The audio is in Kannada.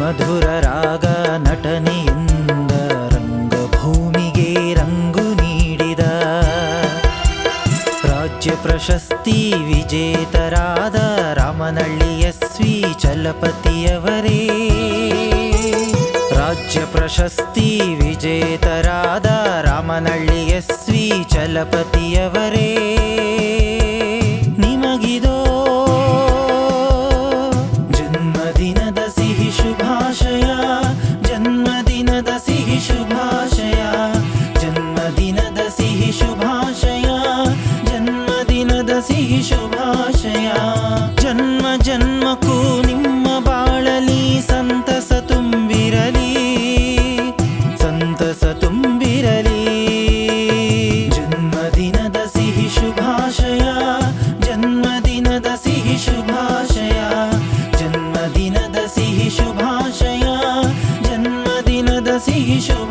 ಸುಮಧುರ ರಾಗ ನಟನೆಯಿಂದ ರಂಗಭೂಮಿಗೆ ರಂಗು ನೀಡಿದ ರಾಜ್ಯ ಪ್ರಶಸ್ತಿ ವಿಜೇತರಾದ ರಾಮನಳ್ಳಿ ಎಸ್.ವಿ. ಚಲಪತಿಯವರೇ. ರಾಜ್ಯ ಪ್ರಶಸ್ತಿ ವಿಜೇತರಾದ ರಾಮನಳ್ಳಿ ಎಸ್.ವಿ. ಚಲಪತಿಯವರೇ. ನಿಮಗಿದೋ ಜನ್ಮದಿನದ ಸಿಹಿ ಶುಭಾಶಯ, ಜನ್ಮದಿನದ ಸಿಹಿ ಶುಭಾಶಯ, ಜನ್ಮದಿನದ ಸಿಹಿ ಶುಭಾಶಯ, ಜನ್ಮದಿನದ ಸಿಹಿ ಶುಭಾಶಯ. ಜನ್ಮ ಜನ್ಮಕ್ಕೂ ನಿಮ್ಮ ಬಾಳಲಿ ಸಂತಸ ತುಂಬಿರಲಿ, ಸಂತಸ ತುಂಬಿರಲಿ. ಜನ್ಮದಿನದ ಸಿಹಿ ಶುಭಾಶಯ, ಜನ್ಮದಿನದ ಸಿಹಿ ಶುಭಾಶಯ, ಜನ್ಮದಿನದ ಸಿಹಿ ಶುಭಾಶಯ, ಜನ್ಮದಿನದ ಸಿಹಿ ಶುಭಾಶಯ.